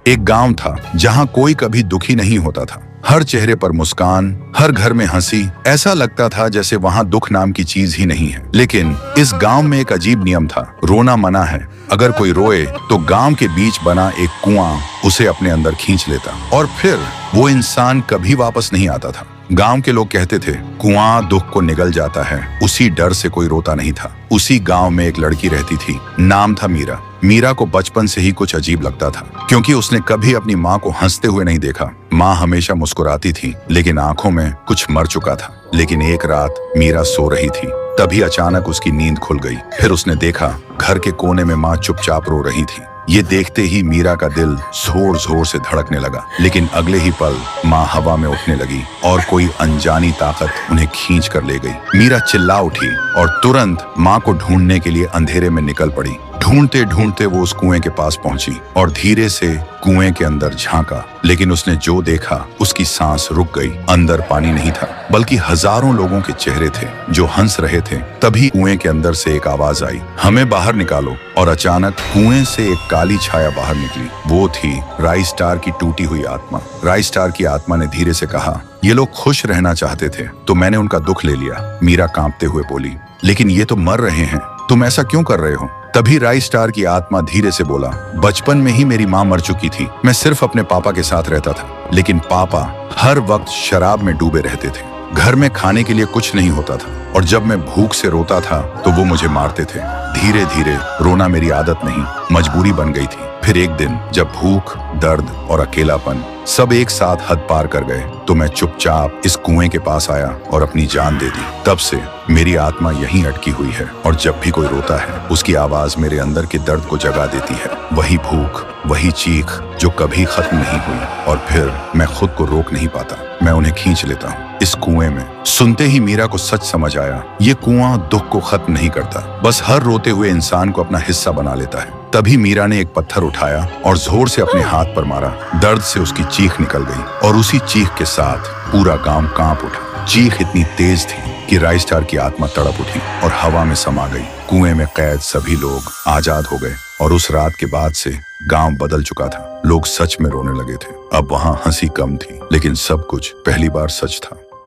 एक गांव था जहां कोई कभी दुखी नहीं होता था। हर चेहरे पर मुस्कान, हर घर में हंसी। ऐसा लगता था जैसे वहां दुख नाम की चीज ही नहीं है। लेकिन इस गांव में एक अजीब नियम था, रोना मना है। अगर कोई रोए तो गांव के बीच बना एक कुआं उसे अपने अंदर खींच लेता और फिर वो इंसान कभी वापस नहीं आता था। गांव के लोग कहते थे, कुआं दुख को निगल जाता है। उसी डर से कोई रोता नहीं था। उसी गांव में एक लड़की रहती थी, नाम था मीरा। मीरा को बचपन से ही कुछ अजीब लगता था, क्योंकि उसने कभी अपनी माँ को हंसते हुए नहीं देखा। माँ हमेशा मुस्कुराती थी, लेकिन आंखों में कुछ मर चुका था। लेकिन एक रात मीरा सो रही थी, तभी अचानक उसकी नींद खुल गई। फिर उसने देखा, घर के कोने में माँ चुपचाप रो रही थी। ये देखते ही मीरा का दिल जोर जोर से धड़कने लगा। लेकिन अगले ही पल माँ हवा में उठने लगी और कोई अनजानी ताकत उन्हें खींच कर ले गई। मीरा चिल्ला उठी और तुरंत माँ को ढूंढने के लिए अंधेरे में निकल पड़ी। ढूंढते ढूंढते वो उस कुएं के पास पहुंची और धीरे से कुएं के अंदर झांका। लेकिन उसने जो देखा, उसकी सांस रुक गई। अंदर पानी नहीं था, बल्कि हजारों लोगों के चेहरे थे जो हंस रहे थे। तभी कुएं के अंदर से एक आवाज आई, हमें बाहर निकालो। और अचानक कुएं से एक काली छाया बाहर निकली। वो थी राई स्टार की टूटी हुई आत्मा। राई स्टार की आत्मा ने धीरे से कहा, ये लोग खुश रहना चाहते थे तो मैंने उनका दुख ले लिया। मीरा कांपते हुए बोली, लेकिन ये तो मर रहे हैं, तुम ऐसा क्यों कर रहे हो? तभी राई स्टार की आत्मा धीरे से बोला, बचपन में ही मेरी माँ मर चुकी थी। मैं सिर्फ अपने पापा के साथ रहता था, लेकिन पापा हर वक्त शराब में डूबे रहते थे। घर में खाने के लिए कुछ नहीं होता था और जब मैं भूख से रोता था तो वो मुझे मारते थे। धीरे धीरे रोना मेरी आदत नहीं, मजबूरी बन गई थी। फिर एक दिन जब भूख, दर्द और अकेलापन सब एक साथ हद पार कर गए तो मैं चुपचाप इस कुएं के पास आया और अपनी जान दे दी। तब से मेरी आत्मा यहीं अटकी हुई है और जब भी कोई रोता है उसकी आवाज मेरे अंदर के दर्द को जगा देती है। वही भूख, वही चीख जो कभी खत्म नहीं हुई। और फिर मैं खुद को रोक नहीं पाता, मैं उन्हें खींच लेता हूँ इस कुएं में। सुनते ही मीरा को सच समझ आया, ये कुआं दुख को खत्म नहीं करता, बस हर रोते हुए इंसान को अपना हिस्सा बना लेता है। तभी मीरा ने एक पत्थर उठाया और जोर से अपने हाथ पर मारा। दर्द से उसकी चीख निकल गई और उसी चीख के साथ पूरा गांव कांप उठा। चीख इतनी तेज थी कि राई स्टार की आत्मा तड़प उठी और हवा में समा गई। कुएं में कैद सभी लोग आजाद हो गए और उस रात के बाद से गांव बदल चुका था। लोग सच में रोने लगे थे। अब वहां हंसी कम थी, लेकिन सब कुछ पहली बार सच था।